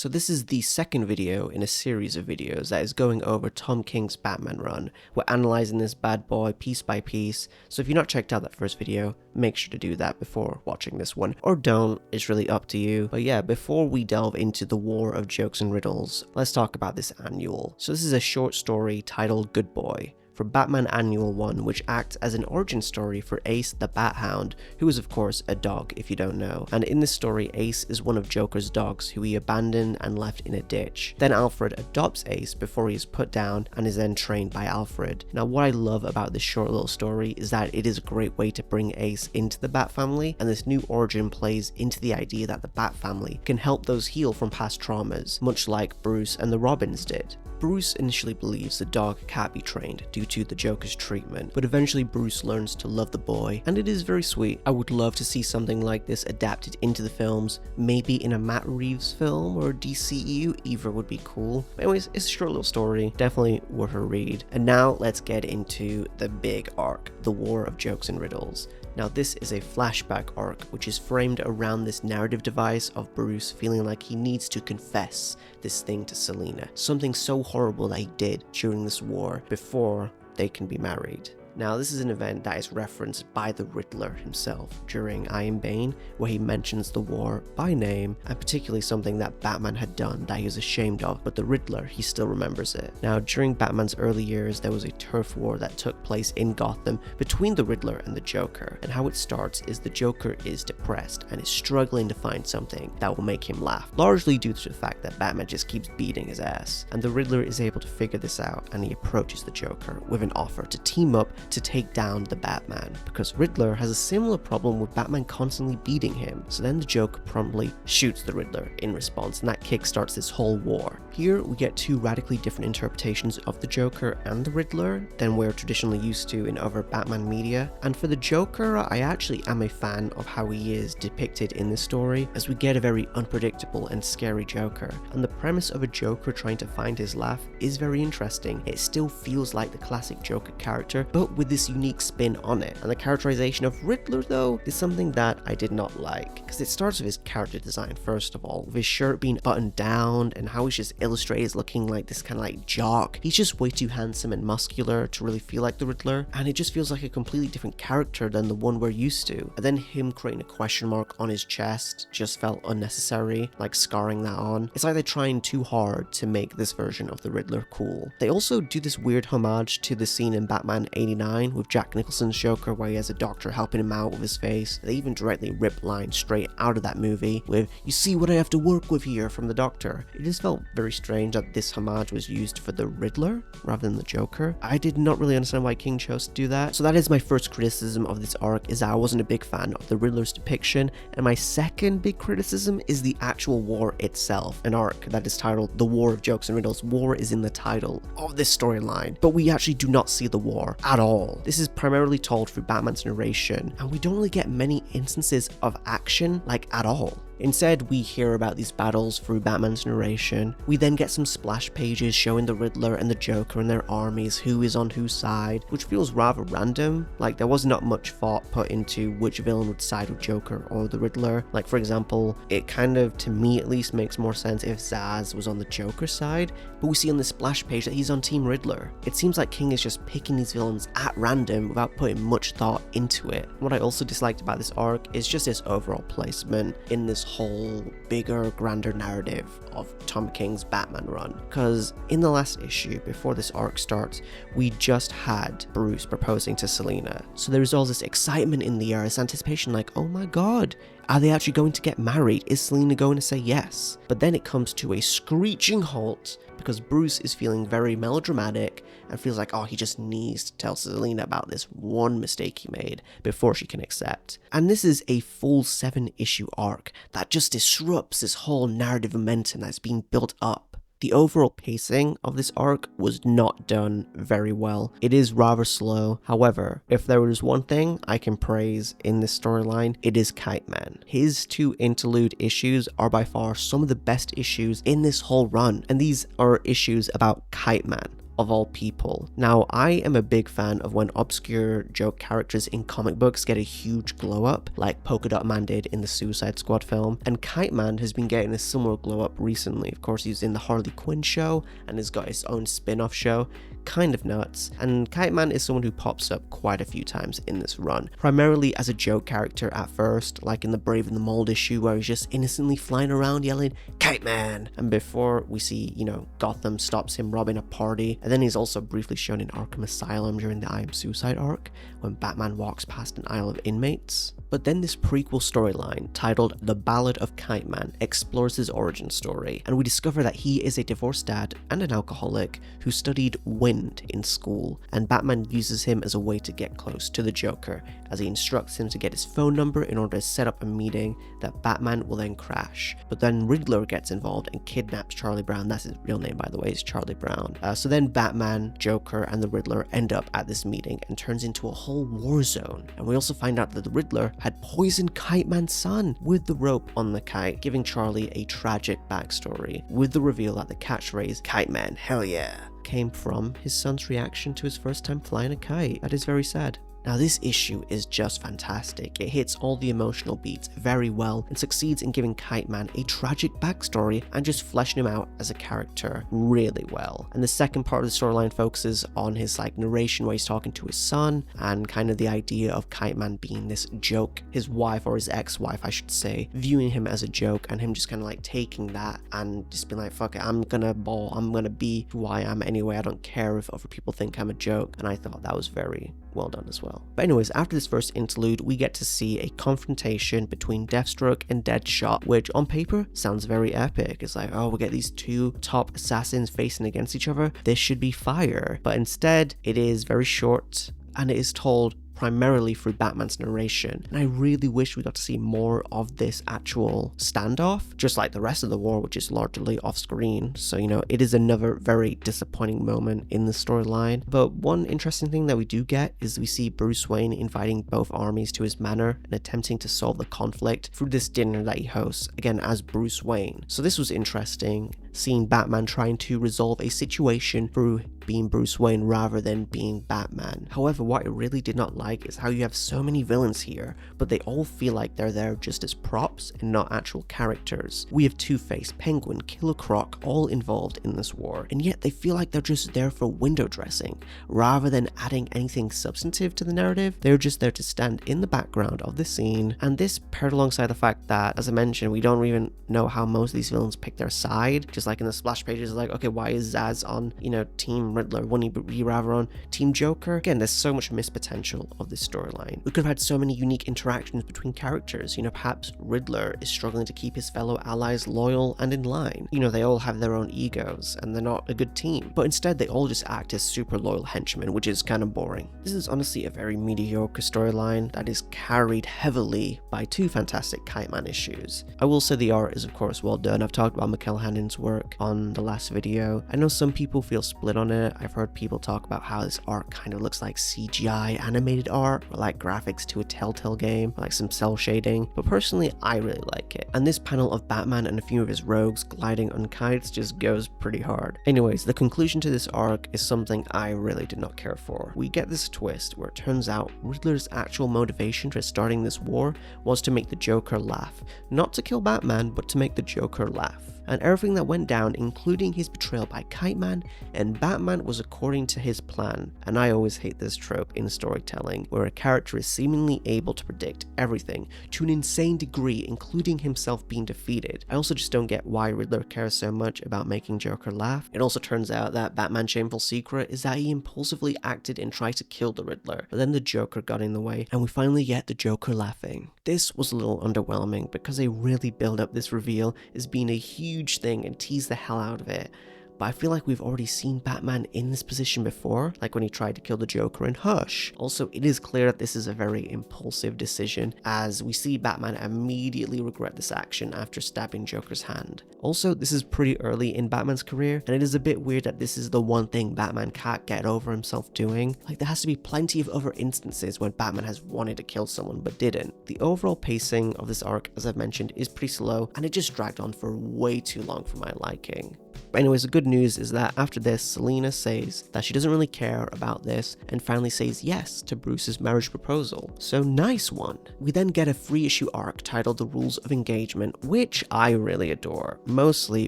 So this is the second video in a series of videos that is going over Tom King's Batman run. We're analysing this bad boy piece by piece, so if you've not checked out that first video, make sure to do that before watching this one. Or don't, it's really up to you. But yeah, before we delve into the war of jokes and riddles, let's talk about this annual. So this is a short story titled Good Boy, from Batman Annual 1, which acts as an origin story for Ace the Bat Hound, who is of course a dog if you don't know. And in this story, Ace is one of Joker's dogs who he abandoned and left in a ditch. Then Alfred adopts Ace before he is put down and is then trained by Alfred. Now what I love about this short little story is that it is a great way to bring Ace into the Bat family, and this new origin plays into the idea that the Bat family can help those heal from past traumas, much like Bruce and the Robins did. Bruce initially believes the dog can't be trained due to the Joker's treatment, but eventually Bruce learns to love the boy, and it is very sweet. I would love to see something like this adapted into the films, maybe in a Matt Reeves film or DCEU, either would be cool. But anyways, it's a short little story, definitely worth a read. And now let's get into the big arc, the War of Jokes and Riddles. Now this is a flashback arc which is framed around this narrative device of Bruce feeling like he needs to confess this thing to Selina, something so horrible that he did during this war before they can be married. Now this is an event that is referenced by the Riddler himself during I Am Bane, where he mentions the war by name, and particularly something that Batman had done that he was ashamed of, but the Riddler, he still remembers it. Now during Batman's early years, there was a turf war that took place in Gotham between the Riddler and the Joker, and how it starts is the Joker is depressed and is struggling to find something that will make him laugh, largely due to the fact that Batman just keeps beating his ass, and the Riddler is able to figure this out, and he approaches the Joker with an offer to team up to take down the Batman, because Riddler has a similar problem with Batman constantly beating him. So then the Joker promptly shoots the Riddler in response, and that kickstarts this whole war. Here we get two radically different interpretations of the Joker and the Riddler than we're traditionally used to in other Batman media. And for the Joker, I actually am a fan of how he is depicted in this story, as we get a very unpredictable and scary Joker. And the premise of a Joker trying to find his laugh is very interesting. It still feels like the classic Joker character, but with this unique spin on it. And the characterization of Riddler though is something that I did not like, because it starts with his character design first of all, with his shirt being buttoned down and how he's just illustrated as looking like this kind of like jock. He's just way too handsome and muscular to really feel like the Riddler, and it just feels like a completely different character than the one we're used to. And then him creating a question mark on his chest just felt unnecessary, like scarring that on. It's like they're trying too hard to make this version of the Riddler cool. They also do this weird homage to the scene in Batman 89 with Jack Nicholson's Joker where he has a doctor helping him out with his face. They even directly rip lines straight out of that movie with, "You see what I have to work with here," from the doctor. It just felt very strange that this homage was used for the Riddler rather than the Joker. I did not really understand why King chose to do that. So that is my first criticism of this arc, is that I wasn't a big fan of the Riddler's depiction. And my second big criticism is the actual war itself, an arc that is titled The War of Jokes and Riddles. War is in the title of this storyline, but we actually do not see the war at all. This is primarily told through Batman's narration, and we don't really get many instances of action, like at all. Instead, we hear about these battles through Batman's narration. We then get some splash pages showing the Riddler and the Joker and their armies, who is on whose side, which feels rather random. Like there was not much thought put into which villain would side with Joker or the Riddler. Like for example, it kind of, to me at least, makes more sense if Zsasz was on the Joker's side, but we see on the splash page that he's on Team Riddler. It seems like King is just picking these villains at random without putting much thought into it. What I also disliked about this arc is just its overall placement in this whole bigger, grander narrative of Tom King's Batman run. Because in the last issue, before this arc starts, we just had Bruce proposing to Selina. So there is all this excitement in the air, this anticipation like, oh my god, are they actually going to get married? Is Selina going to say yes? But then it comes to a screeching halt because Bruce is feeling very melodramatic and feels like, oh, he just needs to tell Selina about this one mistake he made before she can accept. And this is a full 7-issue arc that just disrupts this whole narrative momentum that's being built up. The overall pacing of this arc was not done very well. It is rather slow. However, if there was one thing I can praise in this storyline, it is Kite Man. His 2 interlude issues are by far some of the best issues in this whole run, and these are issues about Kite Man. of all people. Now, I am a big fan of when obscure joke characters in comic books get a huge glow up, like Polka Dot Man did in the Suicide Squad film, and Kite Man has been getting a similar glow up recently. Of course, he's in the Harley Quinn show and has got his own spin-off show. Kind of nuts, and Kite Man is someone who pops up quite a few times in this run, primarily as a joke character at first, like in the Brave and the Mold issue where he's just innocently flying around yelling, "Kite Man!" And before we see, Gotham stops him robbing a party, and then he's also briefly shown in Arkham Asylum during the I Am Suicide arc, when Batman walks past an aisle of inmates. But then this prequel storyline, titled The Ballad of Kite Man, explores his origin story, and we discover that he is a divorced dad and an alcoholic who studied wind in school, and Batman uses him as a way to get close to the Joker, as he instructs him to get his phone number in order to set up a meeting that Batman will then crash. But then Riddler gets involved and kidnaps Charlie Brown. That's his real name, by the way, is Charlie Brown. So then Batman, Joker, and the Riddler end up at this meeting and turns into a whole war zone. And we also find out that the Riddler had poisoned Kite Man's son with the rope on the kite, giving Charlie a tragic backstory, with the reveal that the catchphrase, "Kite Man, hell yeah," came from his son's reaction to his first time flying a kite. That is very sad. Now, this issue is just fantastic. It hits all the emotional beats very well and succeeds in giving Kite Man a tragic backstory and just fleshing him out as a character really well. And the second part of the storyline focuses on his narration where he's talking to his son and kind of the idea of Kite Man being this joke, his wife, or his ex-wife I should say, viewing him as a joke, and him just kind of taking that and just being like, fuck it, I'm gonna ball, I'm gonna be who I am anyway, I don't care if other people think I'm a joke. And I thought that was very well done as well. But anyways, after this first interlude, we get to see a confrontation between Deathstroke and Deadshot, which on paper sounds very epic. It's like, oh, we get these two top assassins facing against each other. This should be fire. But instead, it is very short, and it is told primarily through Batman's narration, and I really wish we got to see more of this actual standoff, just like the rest of the war, which is largely off screen. So it is another very disappointing moment in the storyline. But one interesting thing that we do get is we see Bruce Wayne inviting both armies to his manor and attempting to solve the conflict through this dinner that he hosts, again as Bruce Wayne. So this was interesting, seeing Batman trying to resolve a situation through being Bruce Wayne rather than being Batman. However, what I really did not like is how you have so many villains here, but they all feel like they're there just as props and not actual characters. We have Two-Face, Penguin, Killer Croc all involved in this war, and yet they feel like they're just there for window dressing. Rather than adding anything substantive to the narrative, they're just there to stand in the background of the scene. And this paired alongside the fact that, as I mentioned, we don't even know how most of these villains pick their side. Just like in the splash pages, okay, why is Zaz on, Team Riddler? Wouldn't he be rather on Team Joker? Again, there's so much missed potential of this storyline. We could have had so many unique interactions between characters. Perhaps Riddler is struggling to keep his fellow allies loyal and in line. They all have their own egos and they're not a good team. But instead, they all just act as super loyal henchmen, which is kind of boring. This is honestly a very mediocre storyline that is carried heavily by two fantastic Kite Man issues. I will say the art is of course well done. I've talked about Mikel Hannon's work on the last video. I know some people feel split on it. I've heard people talk about how this art kind of looks like CGI animated art, or like graphics to a Telltale game, or like some cell shading, but personally I really like it. And this panel of Batman and a few of his rogues gliding on kites just goes pretty hard. Anyways, the conclusion to this arc is something I really did not care for. We get this twist where it turns out Riddler's actual motivation for starting this war was to make the Joker laugh. Not to kill Batman, but to make the Joker laugh. And everything that went down, including his betrayal by Kite Man and Batman, was according to his plan. And I always hate this trope in storytelling, where a character is seemingly able to predict everything to an insane degree, including himself being defeated. I also just don't get why Riddler cares so much about making Joker laugh. It also turns out that Batman's shameful secret is that he impulsively acted and tried to kill the Riddler, but then the Joker got in the way, and we finally get the Joker laughing. This was a little underwhelming because they really build up this reveal as being a huge thing and tease the hell out of it. But I feel like we've already seen Batman in this position before, like when he tried to kill the Joker in Hush. Also, it is clear that this is a very impulsive decision, as we see Batman immediately regret this action after stabbing Joker's hand. Also, this is pretty early in Batman's career, and it is a bit weird that this is the one thing Batman can't get over himself doing. Like, there has to be plenty of other instances when Batman has wanted to kill someone but didn't. The overall pacing of this arc, as I've mentioned, is pretty slow, and it just dragged on for way too long for my liking. But anyways, the good news is that after this, Selena says that she doesn't really care about this and finally says yes to Bruce's marriage proposal. So nice one. We then get a free issue arc titled The Rules of Engagement, which I really adore, mostly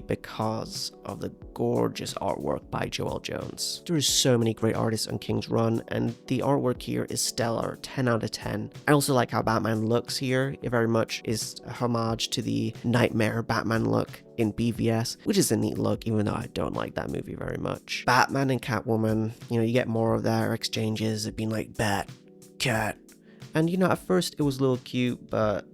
because of the gorgeous artwork by Joelle Jones. There is so many great artists on King's Run, and the artwork here is stellar, 10 out of 10. I also like how Batman looks here. It very much is a homage to the Nightmare Batman look in BVS, which is a neat look, even though I don't like that movie very much. Batman and Catwoman, you get more of their exchanges of being like, bat, cat. And at first it was a little cute, but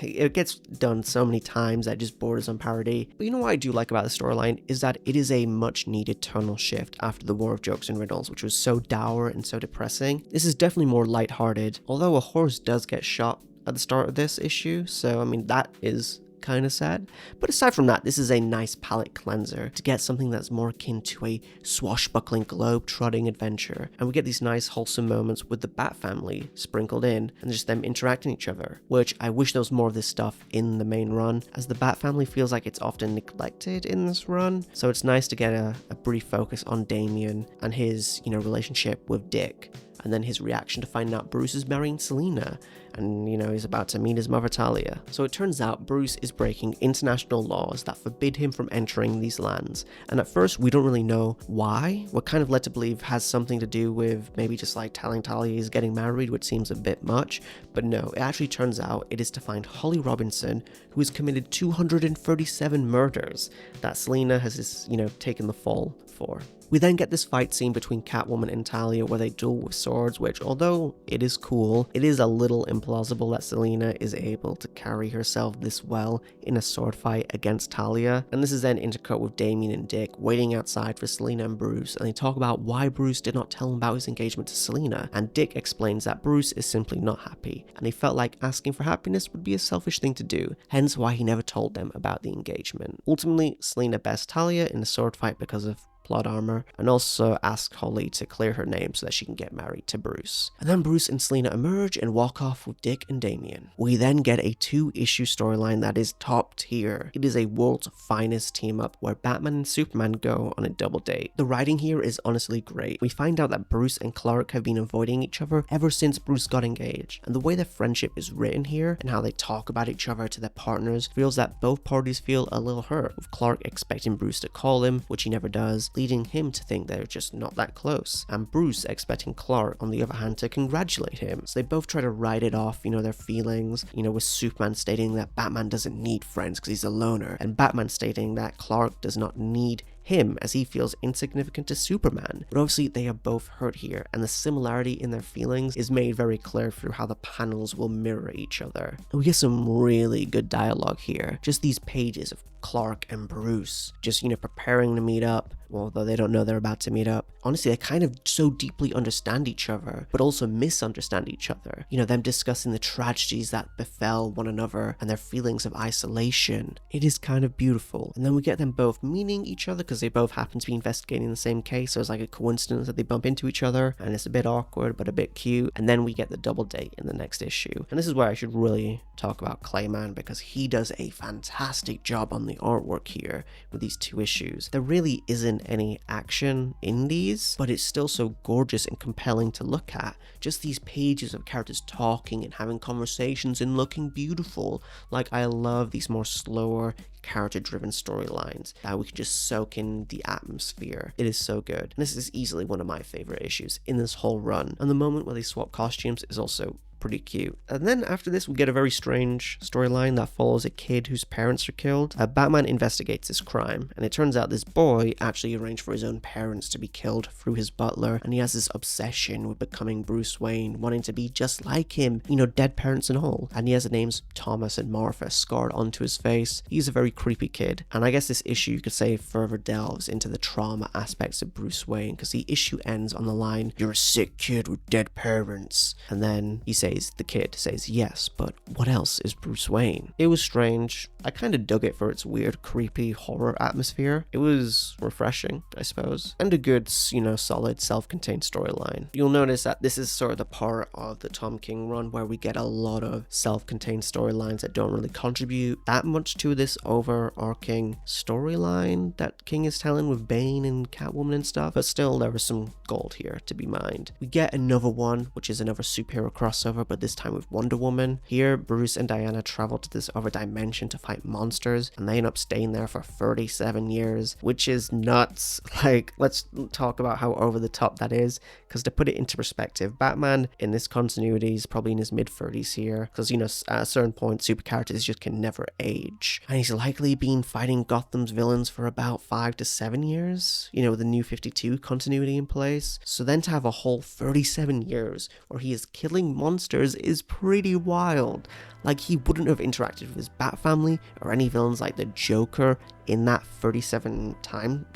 it gets done so many times that it just borders on parody. But what I do like about the storyline is that it is a much needed tonal shift after the War of Jokes and Riddles, which was so dour and so depressing. This is definitely more lighthearted, although a horse does get shot at the start of this issue, so that is kind of sad. But aside from that, this is a nice palate cleanser to get something that's more akin to a swashbuckling globe-trotting adventure. And we get these nice wholesome moments with the Bat family sprinkled in and just them interacting with each other, which I wish there was more of this stuff in the main run, as the Bat family feels like it's often neglected in this run. So it's nice to get a brief focus on Damian and his relationship with Dick, and then his reaction to finding out Bruce is marrying Selena, and he's about to meet his mother Talia. So it turns out Bruce is breaking international laws that forbid him from entering these lands, and at first we don't really know why. We're kind of led to believe has something to do with maybe just like telling Talia he's getting married, which seems a bit much, but no, it actually turns out it is to find Holly Robinson, who has committed 237 murders that Selena has taken the fall for. We then get this fight scene between Catwoman and Talia where they duel with swords, which, although it is cool, it is a little implausible that Selena is able to carry herself this well in a sword fight against Talia. And this is then intercut with Damian and Dick waiting outside for Selena and Bruce, and they talk about why Bruce did not tell him about his engagement to Selena, and Dick explains that Bruce is simply not happy, and he felt like asking for happiness would be a selfish thing to do, hence why he never told them about the engagement. Ultimately, Selena bests Talia in a sword fight because of plot armor, and also ask Holly to clear her name so that she can get married to Bruce. And then Bruce and Selena emerge and walk off with Dick and Damian. We then get a 2-issue storyline that is top tier. It is a world's finest team up where Batman and Superman go on a double date. The writing here is honestly great. We find out that Bruce and Clark have been avoiding each other ever since Bruce got engaged, and the way their friendship is written here and how they talk about each other to their partners feels that both parties feel a little hurt, with Clark expecting Bruce to call him, which he never does, leading him to think they're just not that close, and Bruce expecting Clark, on the other hand, to congratulate him. So they both try to write it off, their feelings, with Superman stating that Batman doesn't need friends because he's a loner, and Batman stating that Clark does not need him as he feels insignificant to Superman. But obviously they are both hurt here, and the similarity in their feelings is made very clear through how the panels will mirror each other. And we get some really good dialogue here, just these pages of Clark and Bruce just preparing to meet up, although they don't know they're about to meet up. Honestly, they kind of so deeply understand each other, but also misunderstand each other. Them discussing the tragedies that befell one another and their feelings of isolation. It is kind of beautiful. And then we get them both meeting each other because they both happen to be investigating the same case, so it's like a coincidence that they bump into each other, and it's a bit awkward but a bit cute. And then we get the double date in the next issue. And this is where I should really talk about Clayman, because he does a fantastic job on the artwork here with these 2 issues. There really isn't any action in these, but it's still so gorgeous and compelling to look at. Just these pages of characters talking and having conversations and looking beautiful. Like, I love these more slower, character-driven storylines that we can just soak in the atmosphere. It is so good. And this is easily one of my favorite issues in this whole run. And the moment where they swap costumes is also pretty cute. And then after this we get a very strange storyline that follows a kid whose parents are killed. Batman investigates this crime, and it turns out this boy actually arranged for his own parents to be killed through his butler, and he has this obsession with becoming Bruce Wayne, wanting to be just like him, dead parents and all. And he has the names Thomas and Martha scarred onto his face. He's a very creepy kid, and I guess this issue, you could say, further delves into the trauma aspects of Bruce Wayne, because the issue ends on the line, "You're a sick kid with dead parents," and then he says the kid says, yes, but what else is Bruce Wayne? It was strange. I kind of dug it for its weird, creepy horror atmosphere. It was refreshing, I suppose, and a good, solid self-contained storyline. You'll notice that this is sort of the part of the Tom King run where we get a lot of self-contained storylines that don't really contribute that much to this overarching storyline that King is telling with Bane and Catwoman and stuff, but still there was some gold here to be mined. We get another one, which is another superhero crossover, but this time with Wonder Woman. Here, Bruce and Diana travel to this other dimension to fight monsters, and they end up staying there for 37 years, which is nuts. Like, let's talk about how over the top that is, because to put it into perspective, Batman in this continuity is probably in his mid-30s here, because, at a certain point, super characters just can never age. And he's likely been fighting Gotham's villains for about 5 to 7 years, with the New 52 continuity in place. So then to have a whole 37 years where he is killing monsters is pretty wild. Like, he wouldn't have interacted with his Bat family or any villains like the Joker in that 37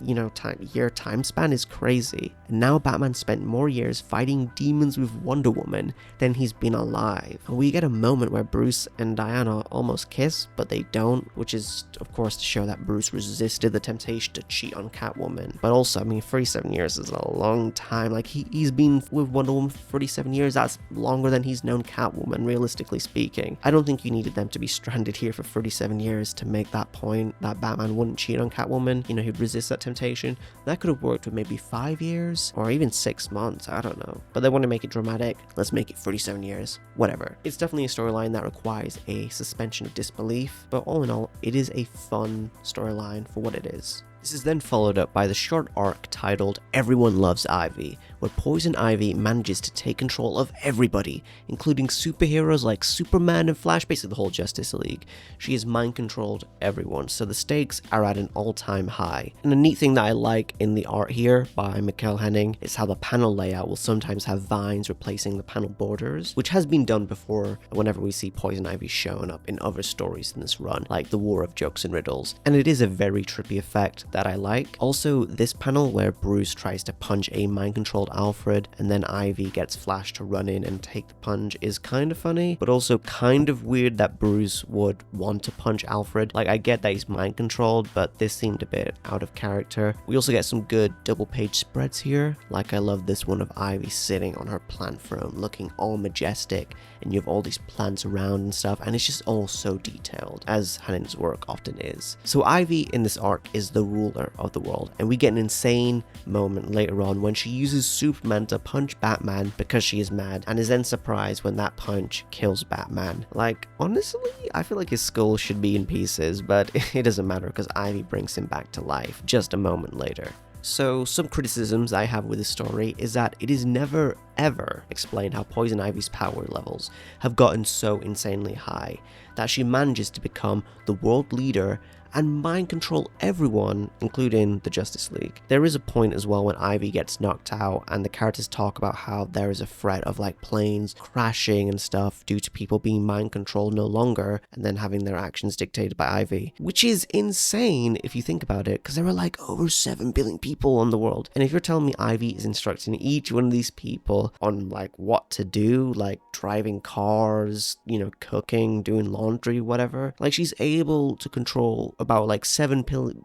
year time span is crazy. And now Batman spent more years fighting demons with Wonder Woman than he's been alive. And we get a moment where Bruce and Diana almost kiss, but they don't, which is of course to show that Bruce resisted the temptation to cheat on Catwoman. But also, 37 years is a long time. Like, he's been with Wonder Woman for 37 years. That's longer than he's known Catwoman, realistically speaking. I don't think you needed them to be stranded here for 37 years to make that point that Batman wouldn't cheat on Catwoman, he'd resist that temptation. That could have worked with maybe 5 years or even 6 months, I don't know. But they want to make it dramatic, let's make it 37 years, whatever. It's definitely a storyline that requires a suspension of disbelief, but all in all, it is a fun storyline for what it is. This is then followed up by the short arc titled Everyone Loves Ivy, where Poison Ivy manages to take control of everybody, including superheroes like Superman and Flash, basically the whole Justice League. She has mind-controlled everyone, so the stakes are at an all-time high. And a neat thing that I like in the art here by Mikkel Henning is how the panel layout will sometimes have vines replacing the panel borders, which has been done before whenever we see Poison Ivy showing up in other stories in this run, like the War of Jokes and Riddles. And it is a very trippy effect that I like. Also, this panel where Bruce tries to punch a mind-controlled Alfred and then Ivy gets Flash to run in and take the punch is kind of funny, but also kind of weird that Bruce would want to punch Alfred. Like, I get that he's mind-controlled, but this seemed a bit out of character. We also get some good double-page spreads here. Like, I love this one of Ivy sitting on her plant throne looking all majestic, and you have all these plants around and stuff, and it's just all so detailed, as Henning's work often is. So Ivy in this arc is the ruler of the world, and we get an insane moment later on when she uses Superman to punch Batman because she is mad, and is then surprised when that punch kills Batman. Like, honestly, I feel like his skull should be in pieces, but it doesn't matter because Ivy brings him back to life just a moment later. So some criticisms I have with this story is that it is never ever explained how Poison Ivy's power levels have gotten so insanely high that she manages to become the world leader and mind control everyone, including the Justice League. There is a point as well when Ivy gets knocked out and the characters talk about how there is a threat of like planes crashing and stuff due to people being mind controlled no longer and then having their actions dictated by Ivy, which is insane if you think about it, because there are like over 7 billion people on the world, and if you're telling me Ivy is instructing each one of these people on like what to do, like driving cars, cooking, doing laundry, whatever, like she's able to control about like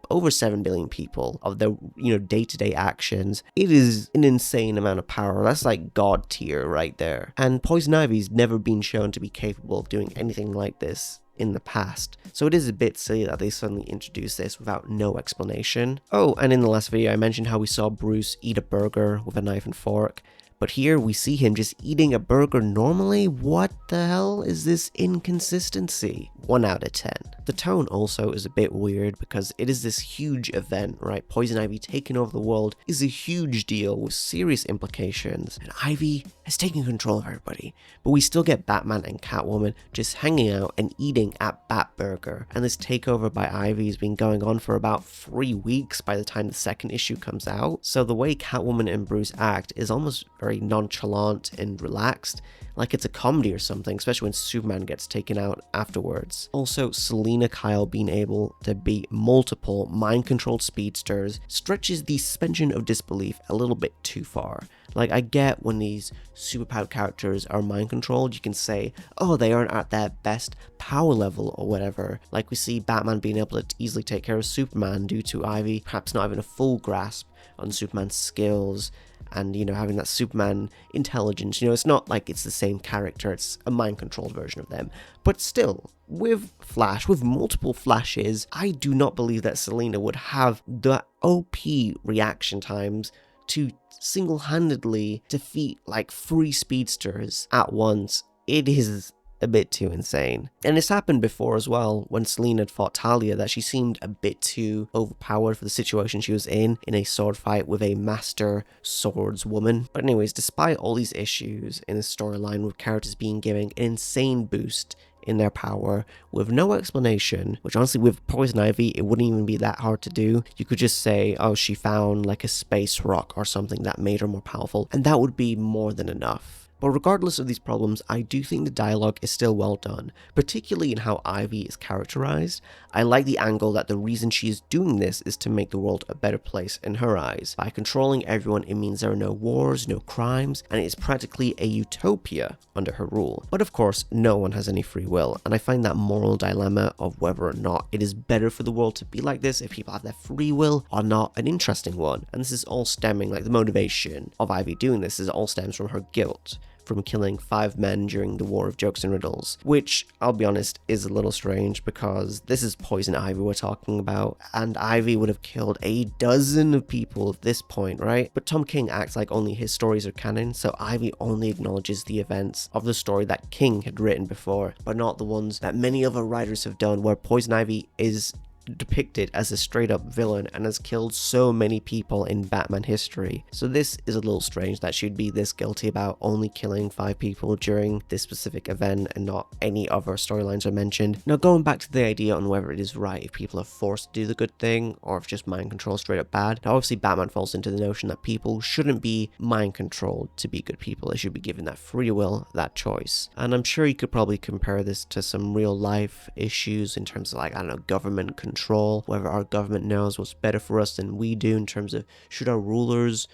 over 7 billion people of their day-to-day actions. It is an insane amount of power. That's like god tier right there. And Poison Ivy's never been shown to be capable of doing anything like this in the past, so it is a bit silly that they suddenly introduced this without no explanation. Oh, and in the last video I mentioned how we saw Bruce eat a burger with a knife and fork, but here we see him just eating a burger normally. What the hell is this inconsistency? 1 out of 10. The tone also is a bit weird because it is this huge event, right? Poison Ivy taking over the world is a huge deal with serious implications, and Ivy has taken control of everybody. But we still get Batman and Catwoman just hanging out and eating at Batburger, and this takeover by Ivy has been going on for about 3 weeks by the time the second issue comes out. So the way Catwoman and Bruce act is almost very very nonchalant and relaxed, like it's a comedy or something, especially when Superman gets taken out afterwards. Also, Selina Kyle being able to beat multiple mind-controlled speedsters stretches the suspension of disbelief a little bit too far. Like, I get when these superpowered characters are mind-controlled, you can say, oh, they aren't at their best power level or whatever. Like we see Batman being able to easily take care of Superman due to Ivy perhaps not having a full grasp on Superman's skills and, having that Superman intelligence. It's not like it's the same character, it's a mind-controlled version of them. But still, with Flash, with multiple Flashes, I do not believe that Selina would have the OP reaction times to single-handedly defeat like 3 speedsters at once. It is a bit too insane. And it's happened before as well, when Selina had fought Talia, that she seemed a bit too overpowered for the situation she was in a sword fight with a master swordswoman. But anyways, despite all these issues in the storyline with characters being given an insane boost in their power with no explanation, which honestly with Poison Ivy it wouldn't even be that hard to do. You could just say, oh, she found like a space rock or something that made her more powerful, and that would be more than enough. But regardless of these problems, I do think the dialogue is still well done, particularly in how Ivy is characterized. I like the angle that the reason she is doing this is to make the world a better place in her eyes. By controlling everyone, it means there are no wars, no crimes, and it is practically a utopia under her rule. But of course, no one has any free will, and I find that moral dilemma of whether or not it is better for the world to be like this if people have their free will or not an interesting one. And this is all stemming, like the motivation of Ivy doing this is all stems from her guilt from killing 5 men during the War of Jokes and Riddles, which, I'll be honest, is a little strange because this is Poison Ivy we're talking about, and Ivy would have killed a dozen of people at this point, right? But Tom King acts like only his stories are canon, so Ivy only acknowledges the events of the story that King had written before, but not the ones that many other writers have done, where Poison Ivy is depicted as a straight up villain and has killed so many people in Batman history. So this is a little strange that she'd be this guilty about only killing 5 people during this specific event and not any other storylines are mentioned. Now, going back to the idea on whether it is right if people are forced to do the good thing or if just mind control is straight up bad. Now, obviously Batman falls into the notion that people shouldn't be mind controlled to be good people. They should be given that free will, that choice. And I'm sure you could probably compare this to some real life issues in terms of, like, I don't know, government control, whether our government knows what's better for us than we do in terms of should our rulers,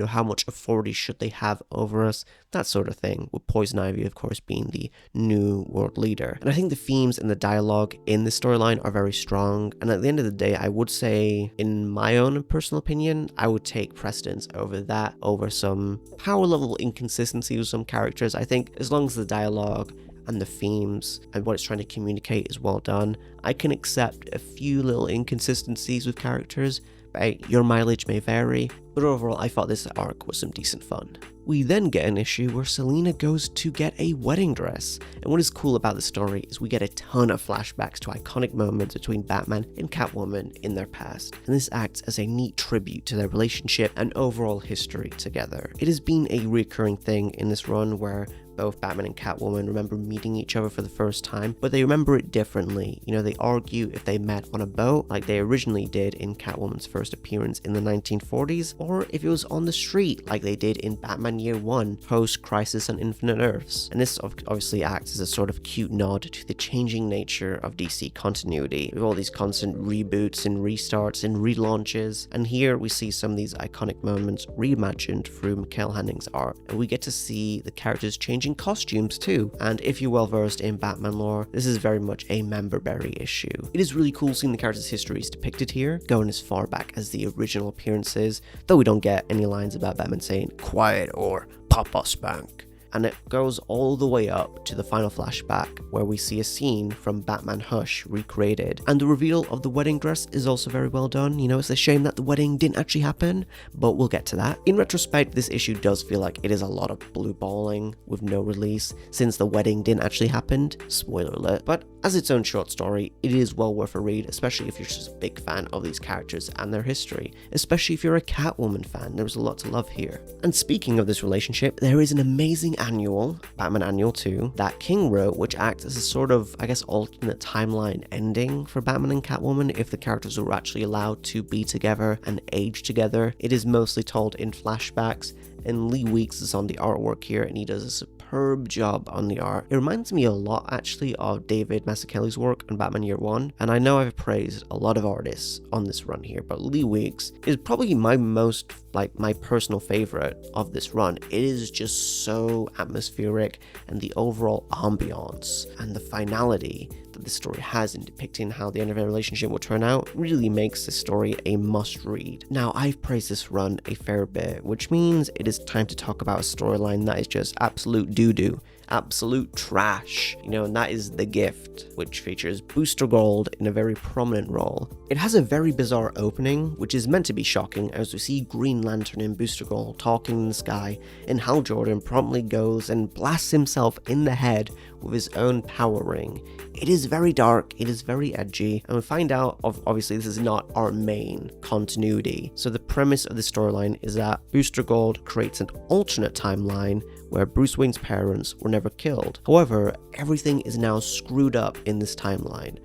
how much authority should they have over us, that sort of thing, with Poison Ivy of course being the new world leader. And I think the themes and the dialogue in this storyline are very strong, and at the end of the day I would say, in my own personal opinion, I would take precedence over that, over some power level inconsistency with some characters. I think as long as the dialogue and the themes and what it's trying to communicate is well done, I can accept a few little inconsistencies with characters, but your mileage may vary. But overall, I thought this arc was some decent fun. We then get an issue where Selina goes to get a wedding dress, and what is cool about the story is we get a ton of flashbacks to iconic moments between Batman and Catwoman in their past, and this acts as a neat tribute to their relationship and overall history together. It has been a recurring thing in this run where both Batman and Catwoman remember meeting each other for the first time, but they remember it differently. They argue if they met on a boat, like they originally did in Catwoman's first appearance in the 1940s, or if it was on the street, like they did in Batman Year 1, post-Crisis on Infinite Earths. And this obviously acts as a sort of cute nod to the changing nature of DC continuity, with all these constant reboots and restarts and relaunches. And here we see some of these iconic moments reimagined through Mikhail Hanning's art, and we get to see the characters changing costumes too. And if you're well versed in Batman lore, this is very much a member berry issue. It is really cool seeing the characters' histories depicted here, going as far back as the original appearances, though we don't get any lines about Batman saying quiet or Papa Spank. And it goes all the way up to the final flashback where we see a scene from Batman Hush recreated. And the reveal of the wedding dress is also very well done. It's a shame that the wedding didn't actually happen, but we'll get to that. In retrospect, this issue does feel like it is a lot of blue balling with no release, since the wedding didn't actually happen. Spoiler alert. But As its own short story, it is well worth a read, especially if you're just a big fan of these characters and their history, especially if you're a Catwoman fan. There's a lot to love here. And speaking of this relationship, there is an amazing annual, Batman Annual 2, that King wrote, which acts as a sort of, I guess, alternate timeline ending for Batman and Catwoman if the characters were actually allowed to be together and age together. It is mostly told in flashbacks, and Lee Weeks is on the artwork here, and he does a superb job on the art. It reminds me a lot actually of David Mazzucchelli's work on Batman Year One, and I know I've praised a lot of artists on this run here, but Lee Weeks is probably my my personal favorite of this run. It is just so atmospheric, and the overall ambiance and the finality that the story has in depicting how the end of their relationship will turn out really makes this story a must read. Now, I've praised this run a fair bit, which means it is time to talk about a storyline that is just absolute doo-doo, absolute trash, and that is The Gift, which features Booster Gold in a very prominent role. It has a very bizarre opening, which is meant to be shocking, as we see Green Lantern and Booster Gold talking in the sky, and Hal Jordan promptly goes and blasts himself in the head with his own power ring. It is very dark, it is very edgy, and we find out, obviously this is not our main continuity. So the premise of the storyline is that Booster Gold creates an alternate timeline where Bruce Wayne's parents were never killed. However, everything is now screwed up in this timeline.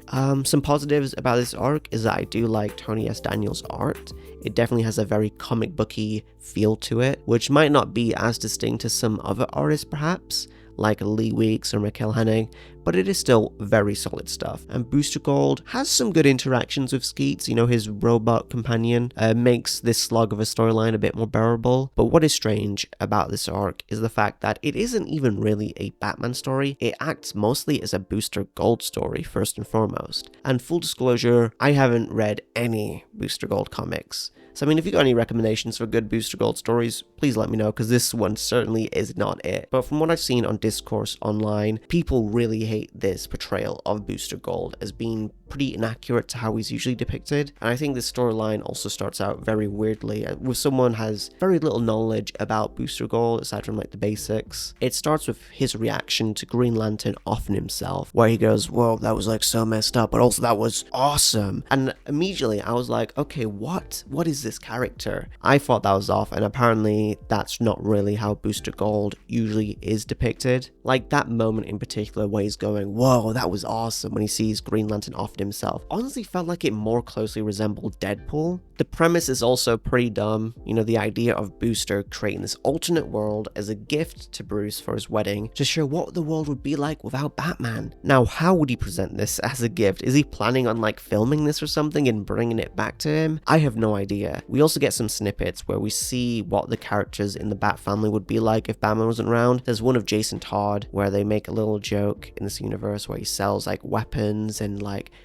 Some positives about this arc is that I do like Tony S. Daniels' art. It definitely has a very comic booky feel to it, which might not be as distinct as some other artists perhaps, like Lee Weeks or Mikkel Hennig, but it is still very solid stuff. And Booster Gold has some good interactions with Skeets, his robot companion, makes this slog of a storyline a bit more bearable. But what is strange about this arc is the fact that it isn't even really a Batman story. It acts mostly as a Booster Gold story, first and foremost. And full disclosure, I haven't read any Booster Gold comics. So if you got any recommendations for good Booster Gold stories, please let me know, because this one certainly is not it. But from what I've seen on discourse online, people really hate this portrayal of Booster Gold as being pretty inaccurate to how he's usually depicted. And I think this storyline also starts out very weirdly, with someone has very little knowledge about Booster Gold, aside from the basics. It starts with his reaction to Green Lantern offing himself, where he goes, whoa, that was so messed up, but also that was awesome. And immediately I was like, okay, what is this character? I thought that was off, and apparently that's not really how Booster Gold usually is depicted. Like that moment in particular where he's going, whoa, that was awesome, when he sees Green Lantern off himself, honestly felt like it more closely resembled Deadpool. The premise is also pretty dumb, the idea of Booster creating this alternate world as a gift to Bruce for his wedding to show what the world would be like without Batman. Now, how would he present this as a gift? Is he planning on filming this or something and bringing it back to him? I have no idea. We also get some snippets where we see what the characters in the Bat family would be like if Batman wasn't around. There's one of Jason Todd where they make a little joke in this universe where he sells weapons, and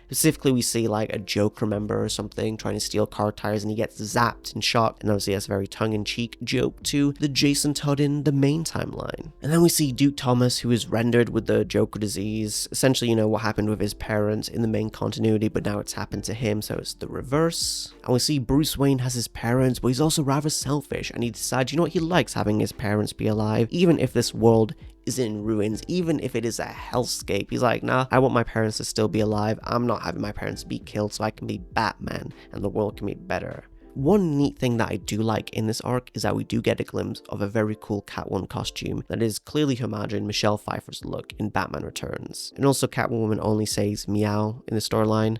specifically we see a Joker member or something trying to steal car tires, and he gets zapped and shot, and obviously that's a very tongue-in-cheek joke to the Jason Todd in the main timeline. And then we see Duke Thomas, who is rendered with the Joker disease, essentially what happened with his parents in the main continuity, but now it's happened to him, so it's the reverse. And we see Bruce Wayne has his parents, but he's also rather selfish, and he decides, he likes having his parents be alive, even if this world is in ruins, even if it is a hellscape. He's like, nah, I want my parents to still be alive. I'm not having my parents be killed so I can be Batman and the world can be better. One neat thing that I do like in this arc is that we do get a glimpse of a very cool Catwoman costume that is clearly homaging Michelle Pfeiffer's look in Batman Returns. And also Catwoman only says meow in the storyline,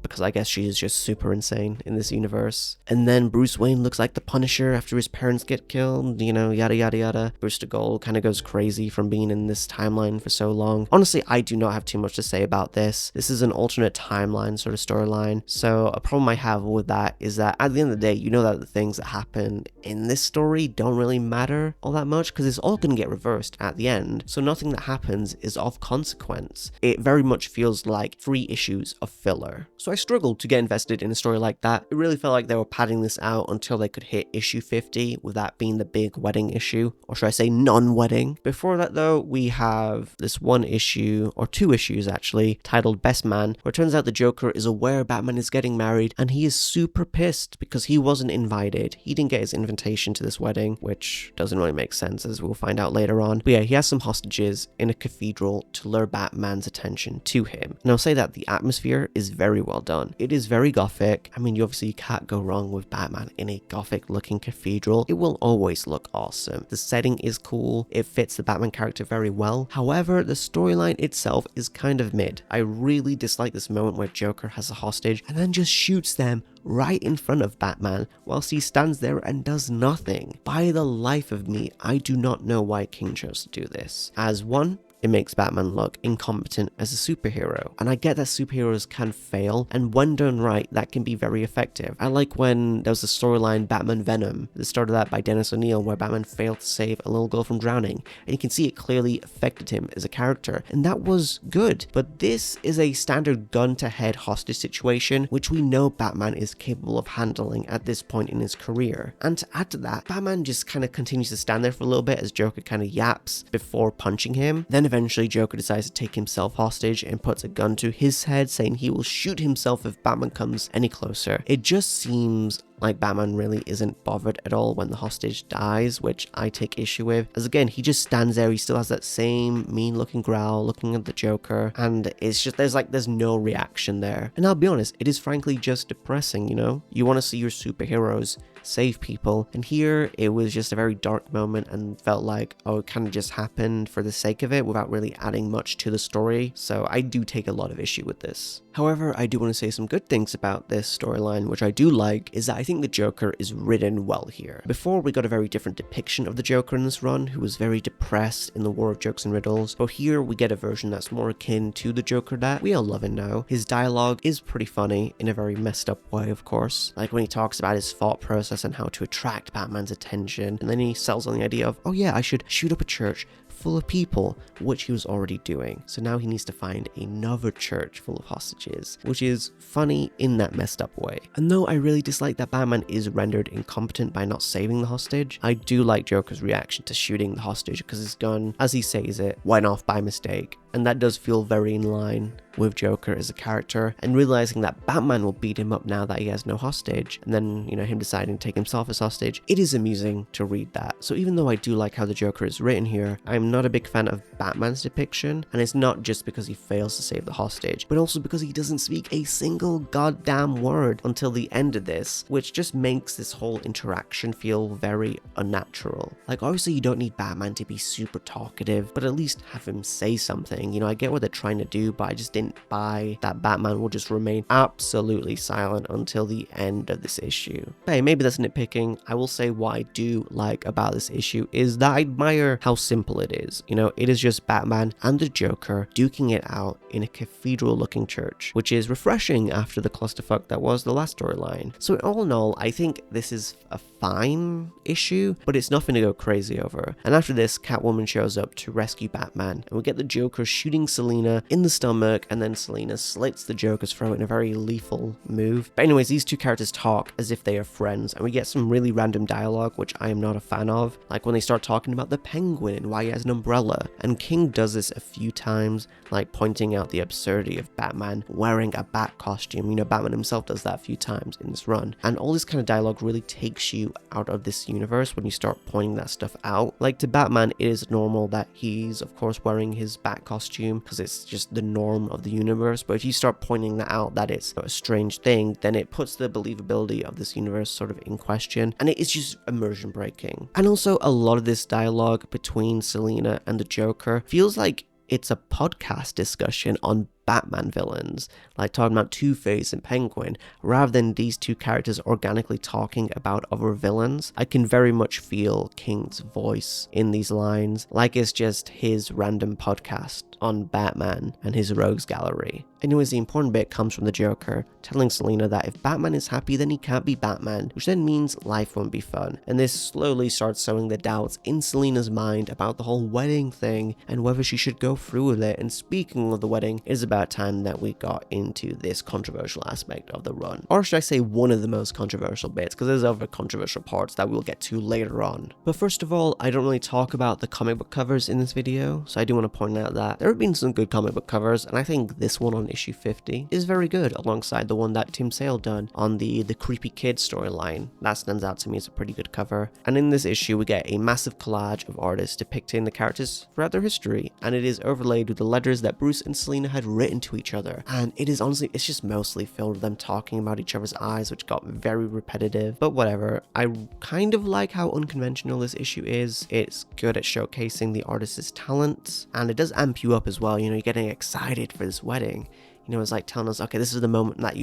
because I guess she is just super insane in this universe. And then Bruce Wayne looks like the Punisher after his parents get killed, yada yada yada. Booster Gold kind of goes crazy from being in this timeline for so long. Honestly, I do not have too much to say about this. This is an alternate timeline sort of storyline, so a problem I have with that is that at the end of the day, that the things that happen in this story don't really matter all that much, because it's all going to get reversed at the end, so nothing that happens is of consequence. It very much feels like 3 issues of filler. So I struggled to get invested in a story like that. It really felt like they were padding this out until they could hit issue 50, with that being the big wedding issue, or should I say non-wedding. Before that though, we have this one issue, or 2 issues actually, titled Best Man, where it turns out the Joker is aware Batman is getting married, and he is super pissed asked because he wasn't invited. He didn't get his invitation to this wedding, which doesn't really make sense as we'll find out later on. But yeah, he has some hostages in a cathedral to lure Batman's attention to him. And I'll say that the atmosphere is very well done. It is very gothic. I mean, you obviously can't go wrong with Batman in a gothic looking cathedral. It will always look awesome. The setting is cool. It fits the Batman character very well. However, the storyline itself is kind of mid. I really dislike this moment where Joker has a hostage and then just shoots them right in front of Batman whilst he stands there and does nothing. By the life of me, I do not know why King chose to do this. As one, it makes Batman look incompetent as a superhero. And I get that superheroes can fail, and when done right, that can be very effective. I like when there was the storyline Batman Venom, the start of that by Dennis O'Neil, where Batman failed to save a little girl from drowning, and you can see it clearly affected him as a character, and that was good. But this is a standard gun-to-head hostage situation, which we know Batman is capable of handling at this point in his career. And to add to that, Batman just kind of continues to stand there for a little bit as Joker kind of yaps before punching him. Then eventually Joker decides to take himself hostage and puts a gun to his head, saying he will shoot himself if Batman comes any closer. It just seems like Batman really isn't bothered at all when the hostage dies, which I take issue with, as again, he just stands there, he still has that same mean looking growl looking at the Joker, and it's just, there's no reaction there. And I'll be honest, it is frankly just depressing, you know? You want to see your superheroes save people, and here it was just a very dark moment and felt like, oh, it kind of just happened for the sake of it without really adding much to the story, so I do take a lot of issue with this. However, I do want to say some good things about this storyline, which I do like, is that I think the Joker is written well here. Before, we got a very different depiction of the Joker in this run, who was very depressed in the War of Jokes and Riddles, but here we get a version that's more akin to the Joker that we all love and know. His dialogue is pretty funny, in a very messed up way, of course, like when he talks about his thought process and how to attract Batman's attention, and then he sells on the idea of, oh yeah, I should shoot up a church full of people, which he was already doing. So now he needs to find another church full of hostages, which is funny in that messed up way. And though I really dislike that Batman is rendered incompetent by not saving the hostage, I do like Joker's reaction to shooting the hostage because his gun, as he says it, went off by mistake. And that does feel very in line with Joker as a character, and realizing that Batman will beat him up now that he has no hostage, and then, you know, him deciding to take himself as hostage. It is amusing to read that. So even though I do like how the Joker is written here, I'm not a big fan of Batman's depiction, and it's not just because he fails to save the hostage, but also because he doesn't speak a single goddamn word until the end of this, which just makes this whole interaction feel very unnatural. Like, obviously you don't need Batman to be super talkative, but at least have him say something. You know, I get what they're trying to do, but I just didn't buy that Batman will just remain absolutely silent until the end of this issue. But hey, maybe that's nitpicking. I will say what I do like about this issue is that I admire how simple it is. You know, it is just Batman and the Joker duking it out in a cathedral looking church, which is refreshing after the clusterfuck that was the last storyline. So all in all, I think this is a fine issue, but it's nothing to go crazy over. And after this, Catwoman shows up to rescue Batman, and we get the Joker shooting Selina in the stomach, and then Selina slits the Joker's throat in a very lethal move. But anyways, these two characters talk as if they are friends, and we get some really random dialogue, which I am not a fan of, like when they start talking about the Penguin and why he has an umbrella. And King does this a few times, like pointing out the absurdity of Batman wearing a bat costume. You know, Batman himself does that a few times in this run. And all this kind of dialogue really takes you out of this universe when you start pointing that stuff out. Like, to Batman, it is normal that he's, of course, wearing his bat costume because it's just the norm of the universe. But if you start pointing that out, that it's a strange thing, then it puts the believability of this universe sort of in question. And it's just immersion breaking. And also, a lot of this dialogue between Selina and the Joker feels like it's a podcast discussion on Batman villains, like talking about Two-Face and Penguin, rather than these two characters organically talking about other villains. I can very much feel King's voice in these lines, like it's just his random podcast on Batman and his rogues gallery. Anyways, the important bit comes from the Joker, telling Selina that if Batman is happy, then he can't be Batman, which then means life won't be fun. And this slowly starts sowing the doubts in Selina's mind about the whole wedding thing and whether she should go through with it. And speaking of the wedding, it is about about time that we got into this controversial aspect of the run. Or should I say one of the most controversial bits, because there's other controversial parts that we'll get to later on. But first of all, I don't really talk about the comic book covers in this video, so I do want to point out that there have been some good comic book covers, and I think this one on issue 50 is very good, alongside the one that Tim Sale done on the Creepy Kid storyline. That stands out to me as a pretty good cover. And in this issue, we get a massive collage of artists depicting the characters throughout their history, and it is overlaid with the letters that Bruce and Selina had written to each other. And it is honestly, it's just mostly filled with them talking about each other's eyes, which got very repetitive, but whatever. I kind of like how unconventional this issue is. It's good at showcasing the artist's talents, and it does amp you up as well. You know, you're getting excited for this wedding. You know, it's like telling us, okay, this is the moment that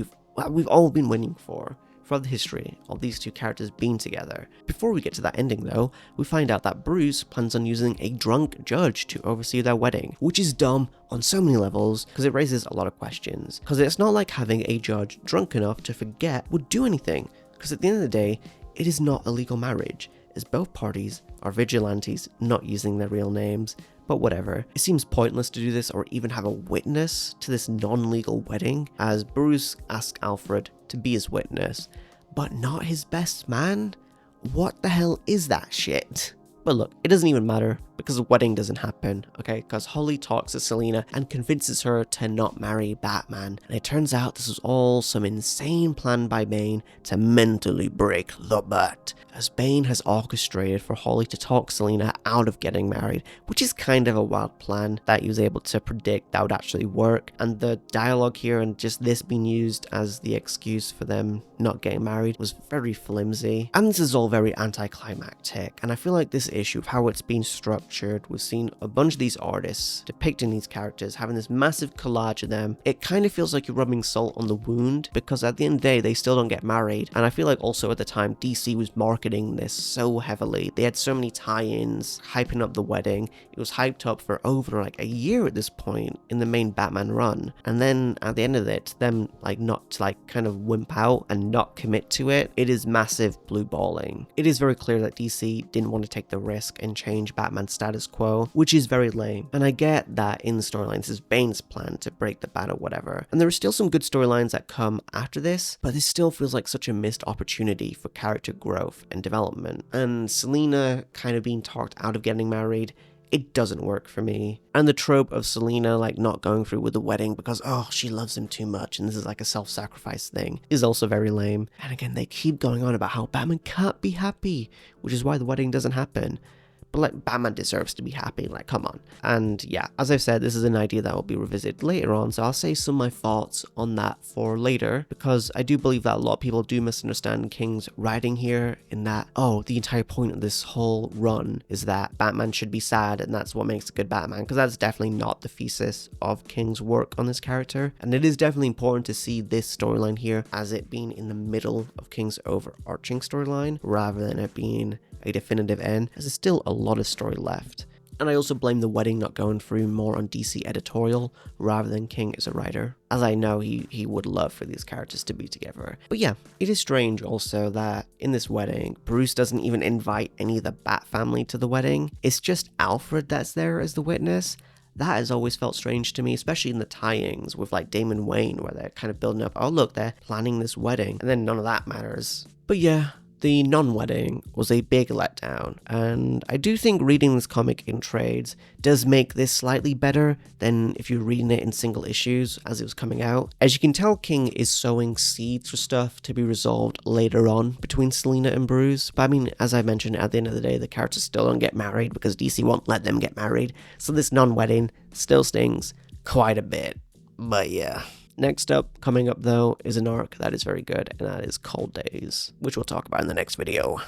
we've all been waiting for the history of these two characters being together. Before we get to that ending though, we find out that Bruce plans on using a drunk judge to oversee their wedding, which is dumb on so many levels because it raises a lot of questions. Because it's not like having a judge drunk enough to forget would do anything, because at the end of the day, it is not a legal marriage, as both parties are vigilantes not using their real names. But whatever, it seems pointless to do this or even have a witness to this non-legal wedding, as Bruce asks Alfred to be his witness, but not his best man? What the hell is that shit? But look, it doesn't even matter, because the wedding doesn't happen, okay? Because Holly talks to Selina and convinces her to not marry Batman. And it turns out this was all some insane plan by Bane to mentally break the Bat, as Bane has orchestrated for Holly to talk Selina out of getting married, which is kind of a wild plan that he was able to predict that would actually work. And the dialogue here and just this being used as the excuse for them not getting married was very flimsy. And this is all very anticlimactic, and I feel like this issue of how it's been structured, we've seen a bunch of these artists depicting these characters, having this massive collage of them. It kind of feels like you're rubbing salt on the wound, because at the end of the day, they still don't get married. And I feel like also at the time, DC was marketing this so heavily. They had so many tie-ins, hyping up the wedding. It was hyped up for over like a year at this point in the main Batman run. And then at the end of it, them like not to like kind of wimp out and not commit to it, it is massive blue balling. It is very clear that DC didn't want to take the risk and change Batman's status quo, which is very lame. And I get that in the storyline, this is Bane's plan to break the Bat or whatever. And there are still some good storylines that come after this, but this still feels like such a missed opportunity for character growth and development. And Selina kind of being talked out of getting married, it doesn't work for me. And the trope of Selina like not going through with the wedding because, oh, she loves him too much and this is like a self-sacrifice thing is also very lame. And again, they keep going on about how Batman can't be happy, which is why the wedding doesn't happen. But like, Batman deserves to be happy, like, come on. And yeah, as I've said, this is an idea that will be revisited later on, so I'll save some of my thoughts on that for later, because I do believe that a lot of people do misunderstand King's writing here, in that, oh, the entire point of this whole run is that Batman should be sad, and that's what makes a good Batman, because that's definitely not the thesis of King's work on this character. And it is definitely important to see this storyline here as it being in the middle of King's overarching storyline, rather than it being a definitive end, as there's still a lot of story left. And I also blame the wedding not going through more on DC editorial rather than King as a writer, as I know he would love for these characters to be together. But yeah, it is strange also that in this wedding, Bruce doesn't even invite any of the Bat family to the wedding. It's just Alfred that's there as the witness. That has always felt strange to me, especially in the tie-ins with like Damon Wayne, where they're kind of building up, oh look, they're planning this wedding, and then none of that matters. But yeah, the non-wedding was a big letdown, and I do think reading this comic in trades does make this slightly better than if you're reading it in single issues as it was coming out. As you can tell, King is sowing seeds for stuff to be resolved later on between Selina and Bruce, but I mean, as I mentioned, at the end of the day, the characters still don't get married because DC won't let them get married, so this non-wedding still stings quite a bit. But yeah. Next up, coming up though, is an arc that is very good, and that is Cold Days, which we'll talk about in the next video.